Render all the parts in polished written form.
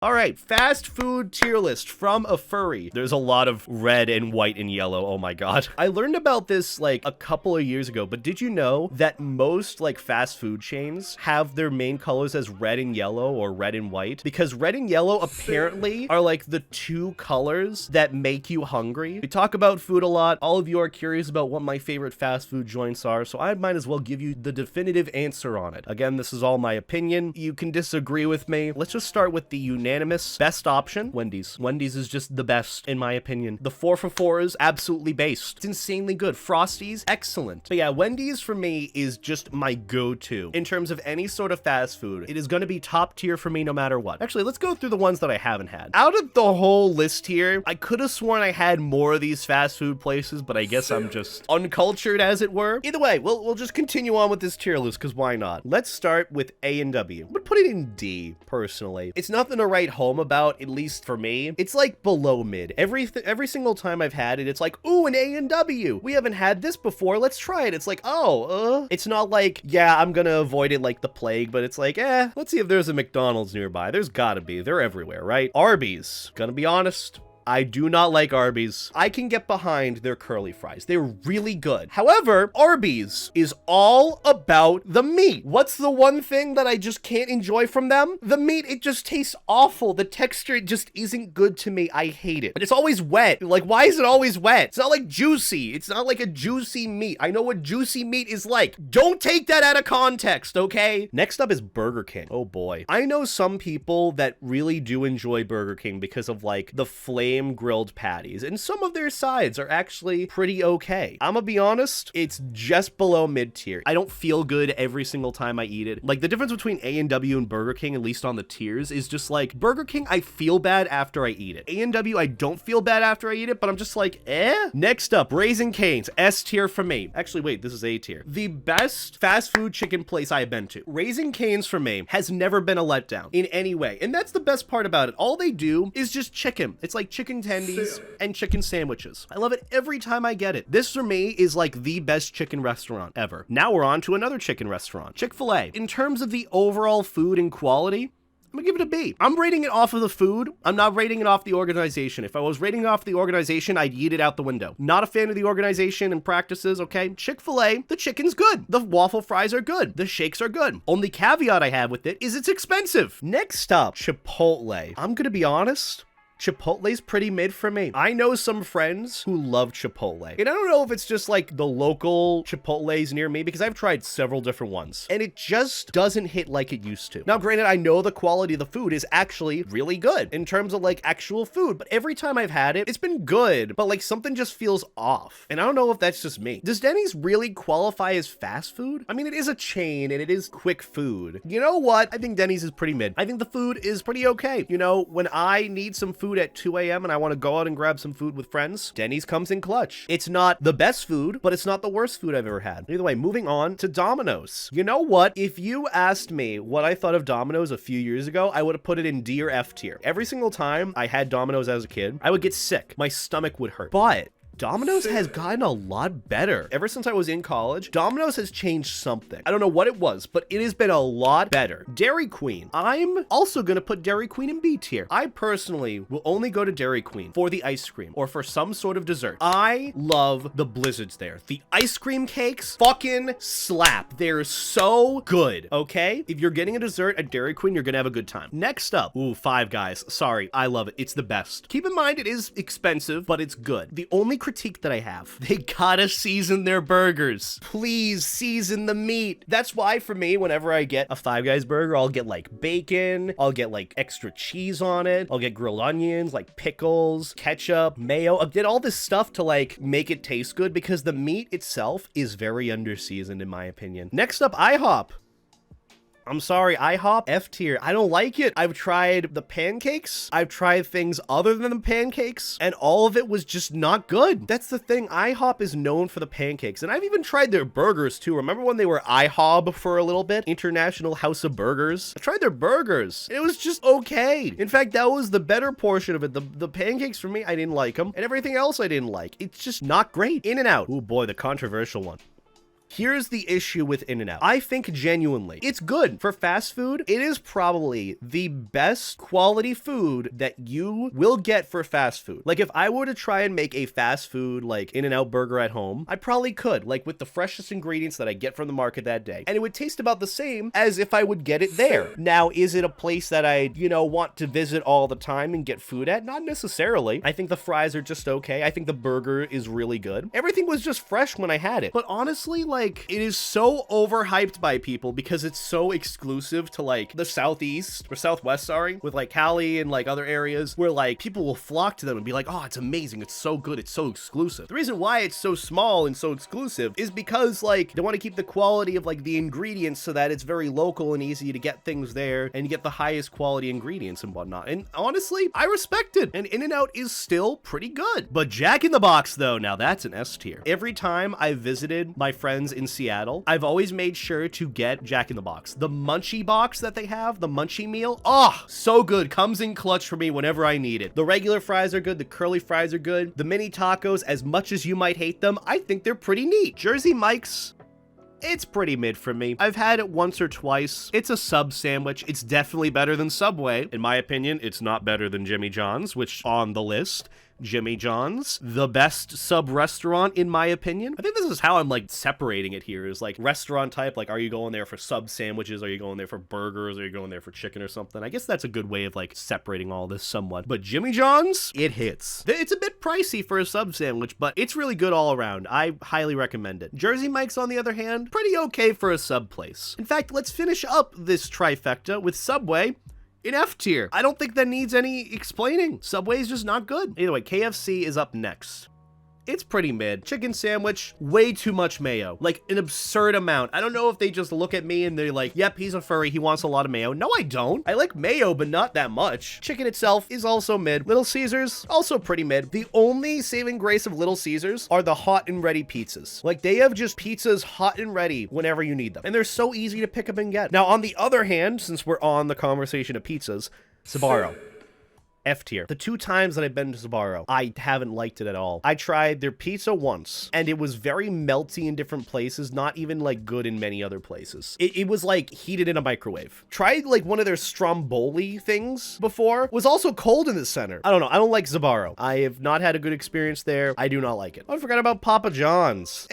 All right, fast food tier list from a furry. There's a lot of red and white and yellow. Oh my God. I learned about this like a couple of years ago, but did you know that most like fast food chains have their main colors as red and yellow or red and white? Because red and yellow apparently are like the two colors that make you hungry. We talk about food a lot. All of you are curious about what my favorite fast food joints are, so I might as well give you the definitive answer on it. Again, this is all my opinion. You can disagree with me. Let's just start with the unanimous best option, Wendy's. Wendy's is just the best in my opinion. The 4 for 4 is absolutely based. It's insanely good. Frosties, excellent. But yeah, Wendy's for me is just my go-to in terms of any sort of fast food. It is going to be top tier for me no matter what. Actually, let's go through the ones that I haven't had. Out of the whole list here, I could have sworn I had more of these fast food places, but I guess I'm just uncultured as it were. Either way, we'll just continue on with this tier list because why not? Let's start with A&W. I'm gonna put it in D personally. It's nothing to write home about, at least for me. It's like below mid. Every single time I've had it, it's like, ooh, an A&W. We haven't had this before. Let's try it. It's like, it's not like, yeah, I'm gonna avoid it like the plague, but it's like, let's see if there's a McDonald's nearby. There's gotta be. They're everywhere, right? Arby's. Gonna be honest, I do not like Arby's. I can get behind their curly fries. They're really good. However, Arby's is all about the meat. What's the one thing that I just can't enjoy from them? The meat, it just tastes awful. The texture just isn't good to me. I hate it. But it's always wet. Like, why is it always wet? It's not like juicy. It's not like a juicy meat. I know what juicy meat is like. Don't take that out of context, okay? Next up is Burger King. Oh boy. I know some people that really do enjoy Burger King because of like the flame grilled patties, and some of their sides are actually pretty okay. I'm gonna be honest, it's just below mid-tier. I don't feel good every single time I eat it. Like, the difference between A&W and Burger King, at least on the tiers, is just like, Burger King, I feel bad after I eat it. A&W, I don't feel bad after I eat it, but I'm just like, eh? Next up, Raising Cane's, S tier for me. Actually, wait, this is A tier. The best fast food chicken place I've been to. Raising Cane's for me has never been a letdown in any way, and that's the best part about it. All they do is just chicken. It's like chicken tendies and chicken sandwiches. I love it every time I get it. This for me is like the best chicken restaurant ever. Now we're on to another chicken restaurant, Chick-fil-A. In terms of the overall food and quality, I'm gonna give it a B. I'm rating it off of the food. I'm not rating it off the organization. If I was rating it off the organization, I'd eat it out the window. Not a fan of the organization and practices, okay? Chick-fil-A, the chicken's good. The waffle fries are good. The shakes are good. Only caveat I have with it is it's expensive. Next up, Chipotle. I'm gonna be honest, Chipotle's pretty mid for me. I know some friends who love Chipotle, and I don't know if it's just like the local Chipotle's near me, because I've tried several different ones and it just doesn't hit like it used to. Now, granted, I know the quality of the food is actually really good in terms of like actual food, but every time I've had it, it's been good, but like something just feels off. And I don't know if that's just me. Does Denny's really qualify as fast food? I mean, it is a chain and it is quick food. You know what? I think Denny's is pretty mid. I think the food is pretty okay. You know, when I need some food at 2 a.m. and I want to go out and grab some food with friends, Denny's comes in clutch. It's not the best food, but it's not the worst food I've ever had. Either way, moving on to Domino's. You know what? If you asked me what I thought of Domino's a few years ago, I would have put it in D or F tier. Every single time I had Domino's as a kid, I would get sick. My stomach would hurt. But Domino's has gotten a lot better. Ever since I was in college, Domino's has changed something. I don't know what it was, but it has been a lot better. Dairy Queen. I'm also gonna put Dairy Queen in B tier. I personally will only go to Dairy Queen for the ice cream or for some sort of dessert. I love the blizzards there. The ice cream cakes fucking slap. They're so good, okay? If you're getting a dessert at Dairy Queen, you're gonna have a good time. Next up, ooh, Five Guys. Sorry, I love it. It's the best. Keep in mind, it is expensive, but it's good. The only critique that I have, they gotta season their burgers. Please season the meat. That's why for me, whenever I get a Five Guys burger, I'll get like bacon, I'll get like extra cheese on it, I'll get grilled onions, like pickles, ketchup, mayo. I'll get all this stuff to like make it taste good because the meat itself is very underseasoned in my opinion. Next up, IHOP. I'm sorry, IHOP, F tier. I don't like it. I've tried the pancakes. I've tried things other than the pancakes, and all of it was just not good. That's the thing. IHOP is known for the pancakes, and I've even tried their burgers too. Remember when they were IHOB for a little bit? International House of Burgers. I tried their burgers. It was just okay. In fact, that was the better portion of it. The pancakes for me, I didn't like them, and everything else I didn't like. It's just not great. In-N-Out. Oh boy, the controversial one. Here's the issue with In-N-Out. I think genuinely, it's good for fast food. It is probably the best quality food that you will get for fast food. Like if I were to try and make a fast food like In-N-Out burger at home, I probably could, like with the freshest ingredients that I get from the market that day. And it would taste about the same as if I would get it there. Now, is it a place that I, want to visit all the time and get food at? Not necessarily. I think the fries are just okay. I think the burger is really good. Everything was just fresh when I had it. But honestly, like, it is so overhyped by people because it's so exclusive to like the Southeast or Southwest, sorry, with like Cali and like other areas where like people will flock to them and be like, oh, it's amazing. It's so good. It's so exclusive. The reason why it's so small and so exclusive is because like they want to keep the quality of like the ingredients so that it's very local and easy to get things there and you get the highest quality ingredients and whatnot. And honestly, I respect it. And In-N-Out is still pretty good. But Jack in the Box though, now that's an S tier. Every time I visited my friends in Seattle, I've always made sure to get Jack in the Box. The munchie box that they have, the munchie meal, oh, so good. Comes in clutch for me whenever I need it. The regular fries are good. The curly fries are good. The mini tacos, as much as you might hate them, I think they're pretty neat. Jersey Mike's, it's pretty mid for me. I've had it once or twice. It's a sub sandwich. It's definitely better than Subway. In my opinion, it's not better than Jimmy John's, which on the list. Jimmy John's, the best sub restaurant in my opinion. I think this is how I'm like separating it here is like restaurant type, like are you going there for sub sandwiches? Are you going there for burgers? Are you going there for chicken or something? I guess that's a good way of like separating all this somewhat. But Jimmy John's, it hits. It's a bit pricey for a sub sandwich, but it's really good all around. I highly recommend it. Jersey Mike's on the other hand, pretty okay for a sub place. In fact, let's finish up this trifecta with Subway in F tier. I don't think that needs any explaining. Subway's just not good. Either way, KFC is up next. It's pretty mid. Chicken sandwich, way too much mayo. Like an absurd amount. I don't know if they just look at me and they're like, yep, he's a furry, he wants a lot of mayo. No, I don't. I like mayo, but not that much. Chicken itself is also mid. Little Caesars, also pretty mid. The only saving grace of Little Caesars are the hot and ready pizzas. Like they have just pizzas hot and ready whenever you need them. And they're so easy to pick up and get. Now, on the other hand, since we're on the conversation of pizzas, Sbarro. F tier. The 2 times that I've been to Sbarro, I haven't liked it at all. I tried their pizza once, and it was very melty in different places, not even like good in many other places. It was like heated in a microwave. Tried like one of their Stromboli things before, was also cold in the center. I don't know. I don't like Sbarro. I have not had a good experience there. I do not like it. I forgot about Papa John's.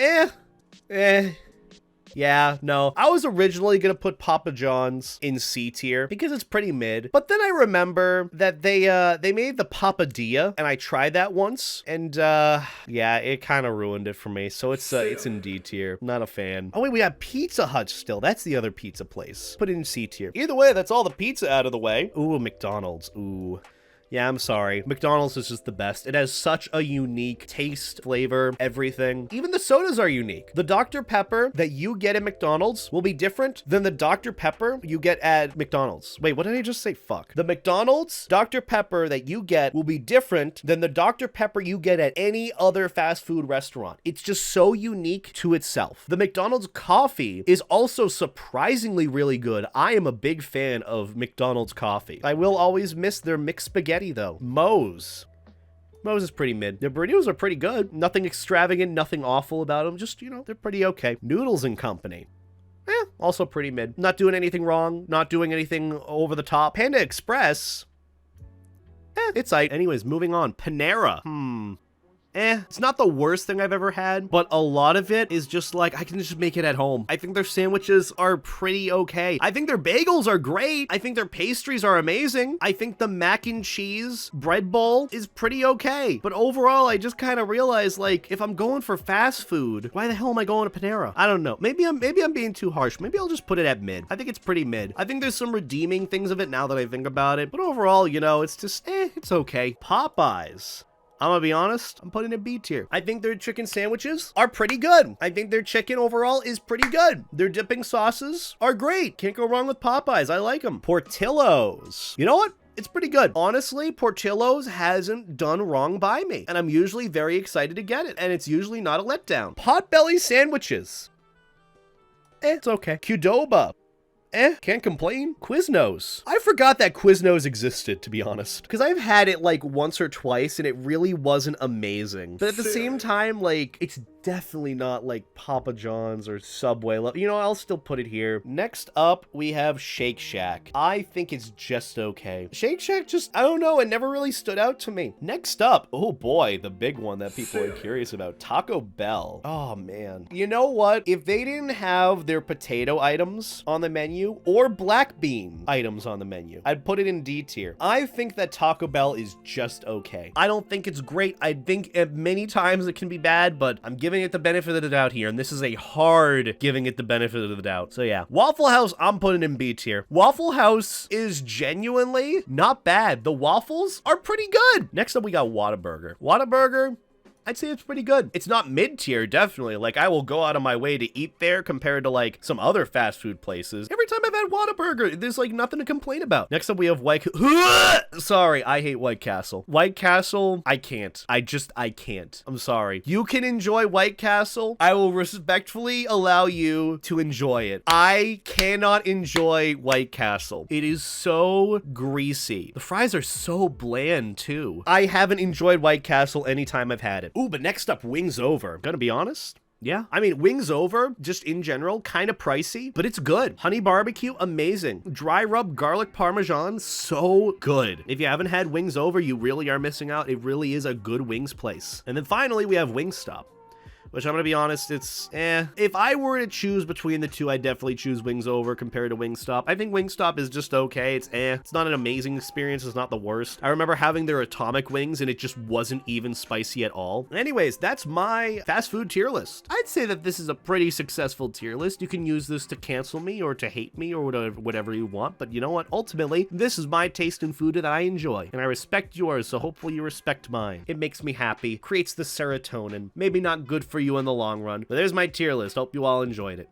Yeah, no. I was originally gonna put Papa John's in C tier because it's pretty mid. But then I remember that they made the Papadilla, and I tried that once, and yeah, it kind of ruined it for me. So it's in D tier. Not a fan. Oh wait, we got Pizza Hut still. That's the other pizza place. Put it in C tier. Either way, that's all the pizza out of the way. Ooh, McDonald's. Ooh. Yeah, I'm sorry. McDonald's is just the best. It has such a unique taste, flavor, everything. Even the sodas are unique. The Dr. Pepper that you get at McDonald's will be different than the Dr. Pepper you get at McDonald's. Wait, what did I just say? Fuck. The McDonald's Dr. Pepper that you get will be different than the Dr. Pepper you get at any other fast food restaurant. It's just so unique to itself. The McDonald's coffee is also surprisingly really good. I am a big fan of McDonald's coffee. I will always miss their mixed spaghetti though. Moe's is pretty mid. Their burritos are pretty good. Nothing extravagant, nothing awful about them. Just, they're pretty okay. Noodles and Company. Also pretty mid. Not doing anything wrong. Not doing anything over the top. Panda Express. It's aight. Anyways, moving on. Panera. It's not the worst thing I've ever had, but a lot of it is just like, I can just make it at home. I think their sandwiches are pretty okay. I think their bagels are great. I think their pastries are amazing. I think the mac and cheese bread bowl is pretty okay. But overall, I just kind of realized, like, if I'm going for fast food, why the hell am I going to Panera? I don't know. Maybe I'm being too harsh. Maybe I'll just put it at mid. I think it's pretty mid. I think there's some redeeming things of it now that I think about it. But overall, it's just, it's okay. Popeyes. I'm gonna be honest, I'm putting it B tier. I think their chicken sandwiches are pretty good. I think their chicken overall is pretty good. Their dipping sauces are great. Can't go wrong with Popeyes. I like them. Portillo's. You know what? It's pretty good. Honestly, Portillo's hasn't done wrong by me, and I'm usually very excited to get it, and it's usually not a letdown. Potbelly sandwiches. It's okay. Qdoba. Can't complain. Quiznos. I forgot that Quiznos existed, to be honest, because I've had it like once or twice and it really wasn't amazing. But at the same time, like, it's definitely not like Papa John's or Subway. You know, I'll still put it here. Next up, we have Shake Shack. I think it's just okay. Shake Shack just, I don't know, it never really stood out to me. Next up, oh boy, the big one that people are curious about, Taco Bell. Oh man. You know what? If they didn't have their potato items on the menu or black bean items on the menu, I'd put it in D tier. I think that Taco Bell is just okay. I don't think it's great. I think many times it can be bad, but I'm giving it the benefit of the doubt here, and this is a hard giving it the benefit of the doubt. So yeah, Waffle House, I'm putting in B tier. Waffle House is genuinely not bad. The waffles are pretty good. Next up, we got Whataburger. Whataburger, I'd say it's pretty good. It's not mid-tier, definitely. Like, I will go out of my way to eat there compared to, like, some other fast food places. Every time I've had Whataburger, there's, like, nothing to complain about. Next up, we have Sorry, I hate White Castle. White Castle, I can't. I can't. I'm sorry. You can enjoy White Castle. I will respectfully allow you to enjoy it. I cannot enjoy White Castle. It is so greasy. The fries are so bland, too. I haven't enjoyed White Castle anytime I've had it. Ooh, but next up, Wings Over. Gonna be honest. Yeah, I mean, Wings Over, just in general, kind of pricey, but it's good. Honey barbecue, amazing. Dry rub garlic parmesan, so good. If you haven't had Wings Over, you really are missing out. It really is a good wings place. And then finally, we have Wingstop, which I'm gonna be honest, it's If I were to choose between the two, I'd definitely choose Wings Over compared to Wingstop. I think Wingstop is just okay. It's not an amazing experience. It's not the worst. I remember having their atomic wings and it just wasn't even spicy at all. Anyways, that's my fast food tier list. I'd say that this is a pretty successful tier list. You can use this to cancel me or to hate me or whatever you want, but you know what? Ultimately, this is my taste in food that I enjoy, and I respect yours, so hopefully you respect mine. It makes me happy, creates the serotonin. Maybe not good for you in the long run, but there's my tier list. Hope you all enjoyed it.